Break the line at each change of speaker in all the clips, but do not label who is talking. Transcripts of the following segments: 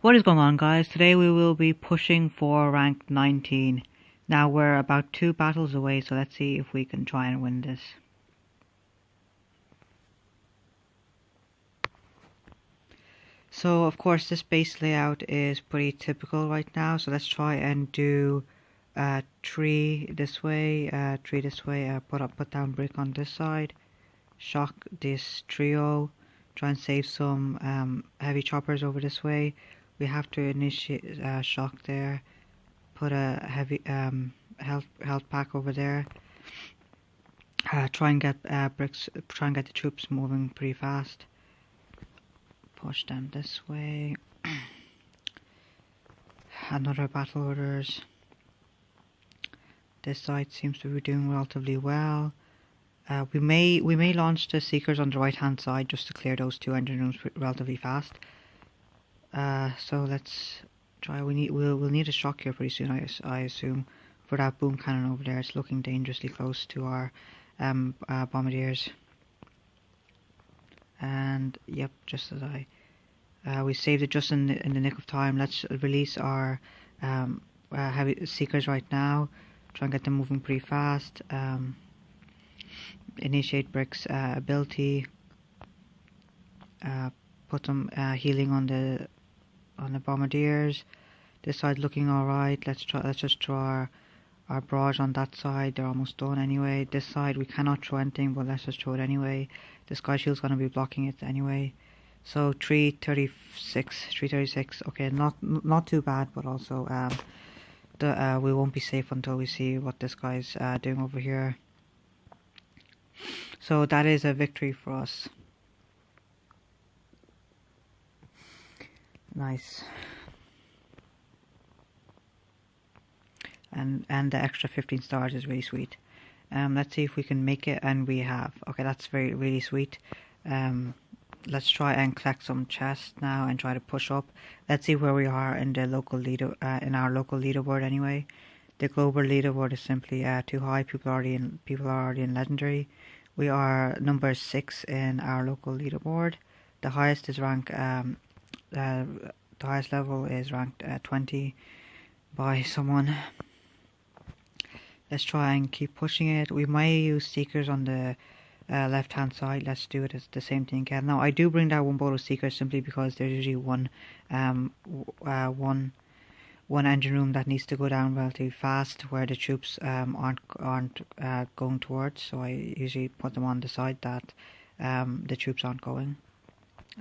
What is going on, guys? Today we will be pushing for rank 19. Now we're about 2 battles away, so let's see if we can try and win this. So of course this base layout is pretty typical right now, so let's try and do tree this way, put down brick on this side, shock this trio, try and save some heavy choppers over this way. We have to initiate shock there, put a heavy health pack over there, try and get bricks, try and get the troops moving pretty fast, push them this way. Another battle orders. This side seems to be doing relatively well. We may launch the seekers on the right hand side just to clear those 2 engine rooms relatively fast. So let's try. We'll need a shock here pretty soon, I assume, for that boom cannon over there. It's looking dangerously close to our bombardiers. And yep, just as we saved it just in the nick of time. Let's release our heavy seekers right now. Try and get them moving pretty fast. Initiate bricks ability. Put some healing on the bombardiers. This side looking alright. Let's just throw our barrage on that side. They're almost done anyway. This side we cannot throw anything, but let's just throw it anyway. The sky shield's gonna be blocking it anyway. So 336. Okay, not too bad, but also we won't be safe until we see what this guy's doing over here. So that is a victory for us. Nice. And the extra 15 stars is really sweet. Let's see if we can make it, and we have. Okay, that's really sweet. Let's try and collect some chests now and try to push up. Let's see where we are in the local leader in our local leaderboard anyway. The global leaderboard is simply too high. People are already in legendary. We are number 6 in our local leaderboard. The highest is rank the highest level is ranked 20 by someone. Let's try and keep pushing it. We might use seekers on the left hand side. Let's do it as the same thing again. Now I do bring down one boat of seekers simply because there's usually one engine room that needs to go down relatively fast where the troops aren't going towards. So I usually put them on the side that the troops aren't going.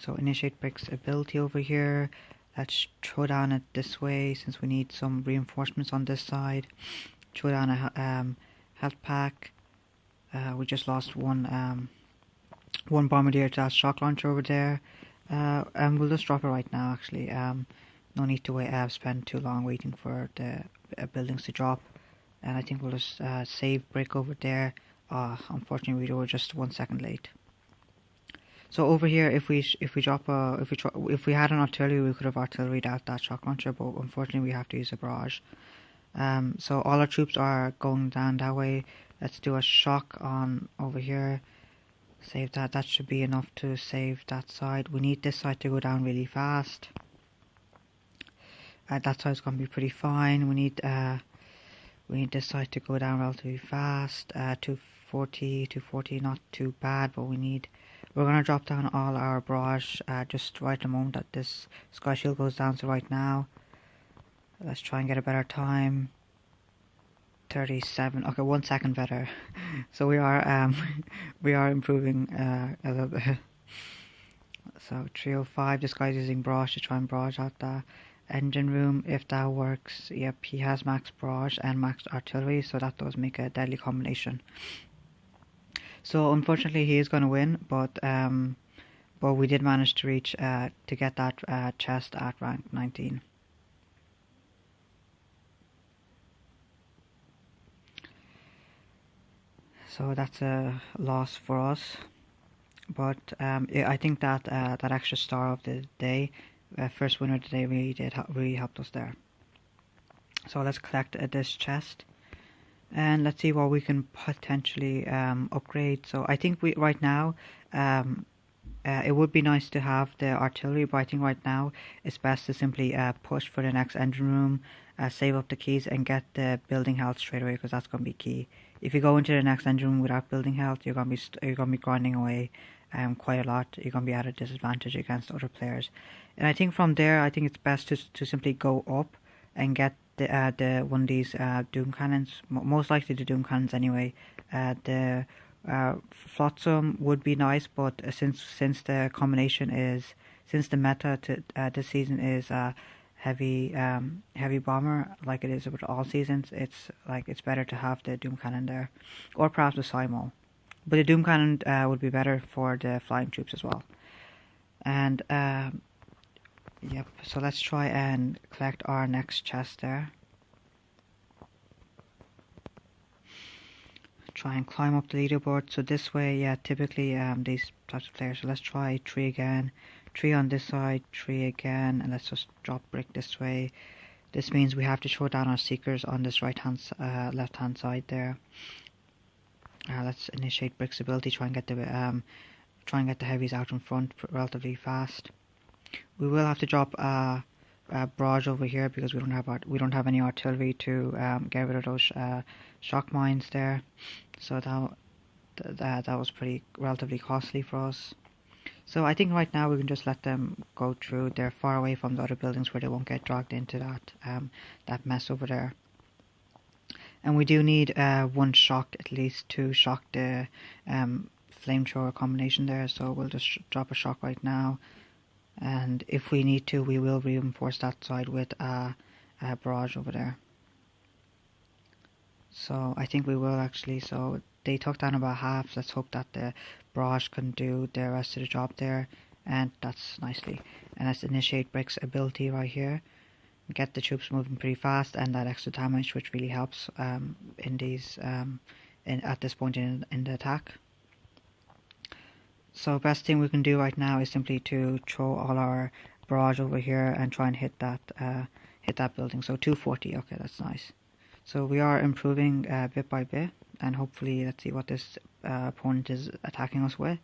So initiate bricks ability over here. Let's throw down it this way since we need some reinforcements on this side. Throw down a health pack. We just lost one bombardier to that shock launcher over there, and we'll just drop it right now. Actually, no need to spend too long waiting for the buildings to drop, and I think we'll just save brick over there. Unfortunately, we were just 1 second late. So over here, if we had an artillery, we could have artilleried out that shock launcher, but unfortunately, we have to use a barrage. So all our troops are going down that way. Let's do a shock on over here. Save that. That should be enough to save that side. We need this side to go down really fast. That side's gonna be pretty fine. We need this side to go down relatively fast. 240, not too bad, but we're gonna drop down all our barrage just right at the moment that this sky shield goes down. So right now, let's try and get a better time. 37. Okay, 1 second better. So we are improving a little bit. So 305. This guy's using barrage to try and barrage out the engine room. If that works, yep, he has max barrage and max artillery, so that does make a deadly combination. So unfortunately, he is going to win, but we did manage to reach to get that chest at rank 19. So that's a loss for us, but I think that that extra star of the day, first winner today, really helped us there. So let's collect this chest, and let's see what we can potentially upgrade. So I think right now It would be nice to have the artillery, but I think right now it's best to simply push for the next engine room, save up the keys, and get the building health straight away, because that's going to be key. If you go into the next engine room without building health, you're going to be grinding away quite a lot. You're going to be at a disadvantage against other players. And I think from there, I think it's best to simply go up and get the one of these doom cannons. Most likely the doom cannons anyway. The Flotsam would be nice, but since the combination is, since the meta to this season is heavy bomber, like it is with all seasons, it's better to have the doom cannon there, or perhaps the Simo. But the doom cannon would be better for the flying troops as well. And yep, so let's try and collect our next chest there. Try and climb up the leaderboard. So this way, yeah, typically these types of players. So let's try 3 again, 3 on this side, 3 again, and let's just drop brick this way. This means we have to throw down our seekers on this left hand side there. Let's initiate brick's ability. Try and get the heavies out in front relatively fast. We will have to drop barrage over here because we don't have any artillery to get rid of those shock mines there. So that was pretty relatively costly for us. So I think right now we can just let them go through. They're far away from the other buildings where they won't get dragged into that mess over there. And we do need one shock at least to shock the flamethrower combination there. So we'll just drop a shock right now. And if we need to, we will reinforce that side with a barrage over there. So I think we will actually. So they took down about half. Let's hope that the barrage can do the rest of the job there. And that's nicely. And let's initiate Brick's ability right here. Get the troops moving pretty fast, and that extra damage, which really helps in these at this point in the attack. So best thing we can do right now is simply to throw all our barrage over here and try and hit that building. So 240, okay, that's nice. So we are improving bit by bit, and hopefully, let's see what this opponent is attacking us with.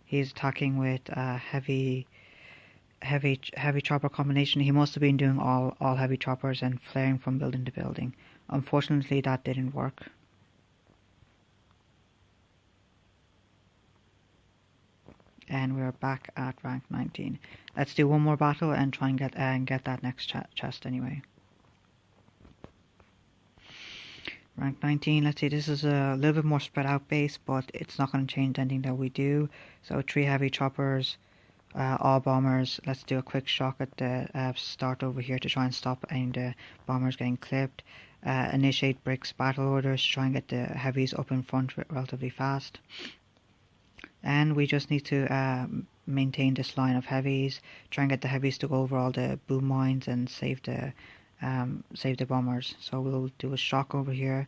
He's attacking with heavy chopper combination. He must have been doing all heavy choppers and flaring from building to building. Unfortunately, that didn't work. And we're back at rank 19. Let's do one more battle and try and get that next chest anyway. Rank 19, let's see, this is a little bit more spread out base, but it's not going to change anything that we do. So 3 heavy choppers, all bombers. Let's do a quick shock at the start over here to try and stop any of the bombers getting clipped. Initiate Brick's battle orders to try and get the heavies up in front relatively fast. And we just need to maintain this line of heavies, try and get the heavies to go over all the boom mines and save the bombers. So we'll do a shock over here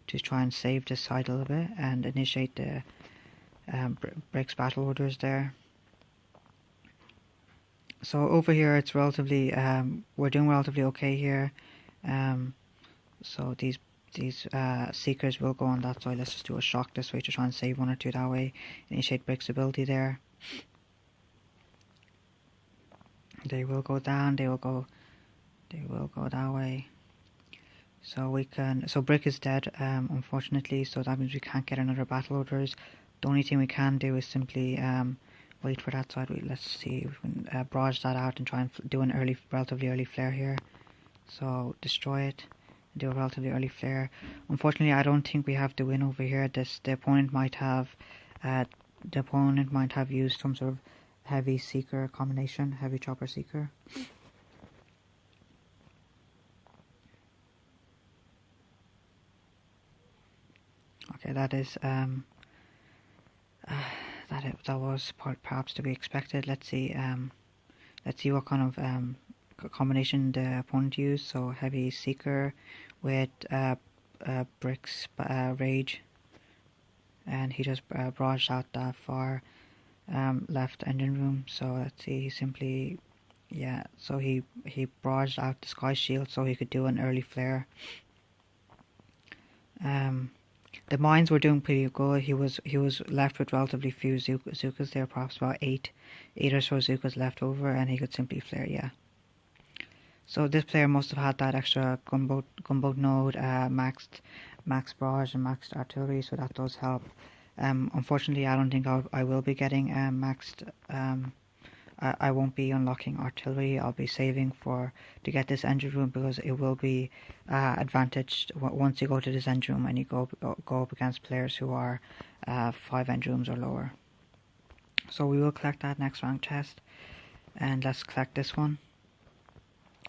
to try and save this side a little bit and initiate the Brick's battle orders there. So over here it's relatively we're doing relatively okay here. So these seekers will go on that side. Let's just do a shock this way to try and save 1 or 2 that way. Initiate Brick's ability there. They will go down. They will go that way. So Brick is dead, unfortunately. So that means we can't get another battle orders. The only thing we can do is simply wait for that side. Let's see if we can barrage that out and try and do an relatively early flare here. So destroy it. Do a relatively early flare. Unfortunately, I don't think we have the win over here. The opponent might have used some sort of heavy seeker combination, heavy chopper seeker. Okay, that is that was perhaps to be expected. Let's see what kind of combination the opponent used. So heavy seeker with Brick's rage, and he just barraged out that far left engine room. So let's see, he simply so he barraged out the sky shield so he could do an early flare. The mines were doing pretty good. He was left with relatively few Zukas there, perhaps about eight or so Zukas left over, and he could simply flare. Yeah. So this player must have had that extra gunboat node, max barrage and maxed artillery, so that does help. Unfortunately, I don't think I will be getting maxed. I won't be unlocking artillery. I'll be saving to get this engine room, because it will be advantaged once you go to this engine room and you go up against players who are 5 engine rooms or lower. So we will collect that next rank chest, and let's collect this one.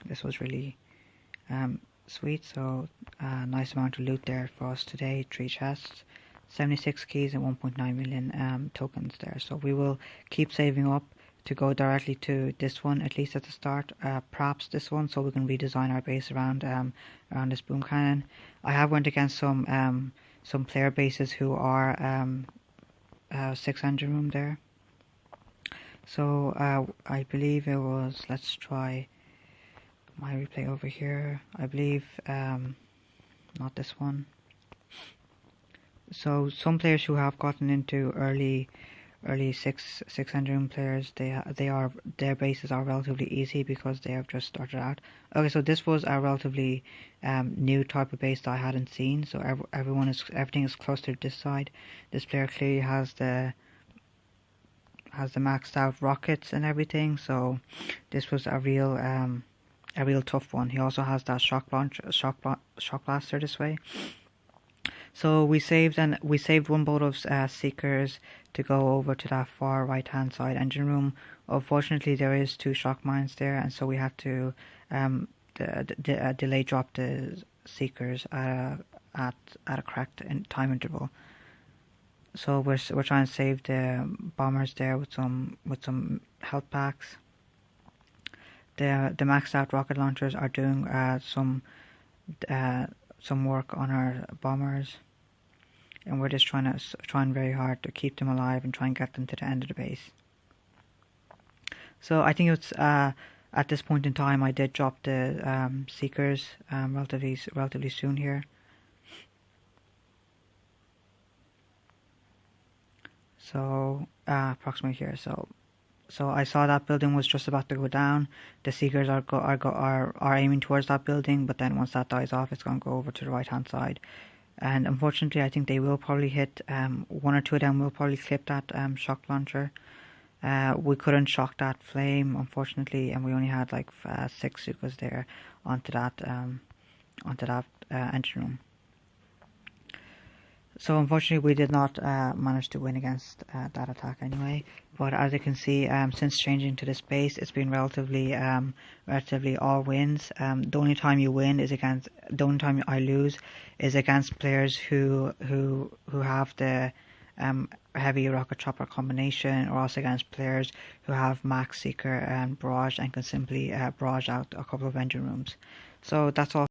This was really sweet. So nice amount of loot there for us today. 3 chests, 76 keys and 1.9 million tokens there. So we will keep saving up to go directly to this one, at least at the start, perhaps this one, so we can redesign our base around this boom cannon. I have went against some player bases who are 6 engine room there. So I believe it was, let's try my replay over here. I believe not this one. So some players who have gotten into early 600 room players, their bases are relatively easy because they have just started out. Okay, so this was a relatively new type of base that I hadn't seen. So everything is clustered this side. This player clearly has the maxed out rockets and everything. So this was a real tough one. He also has that shock blaster this way. So we saved one boat of Seekers to go over to that far right hand side engine room. Unfortunately, there is 2 shock mines there, and so we had to delay drop the Seekers at a correct time interval. So we're trying to save the bombers there with some health packs. The maxed out rocket launchers are doing some work on our bombers, and we're just trying very hard to keep them alive and try and get them to the end of the base. So I think it's at this point in time I did drop the Seekers relatively soon here. So approximately here. So I saw that building was just about to go down. The Seekers are aiming towards that building, but then once that dies off, it's going to go over to the right hand side. And unfortunately, I think they will probably hit. 1 or 2 of them will probably clip that shock launcher. We couldn't shock that flame, unfortunately, and we only had like 6 Zukas there onto that engine room. So unfortunately we did not manage to win against that attack anyway. But as you can see, since changing to this base, it's been relatively all wins. The only time I lose is against players who have the heavy rocket chopper combination, or also against players who have max seeker and barrage and can simply barrage out a couple of engine rooms. So that's all.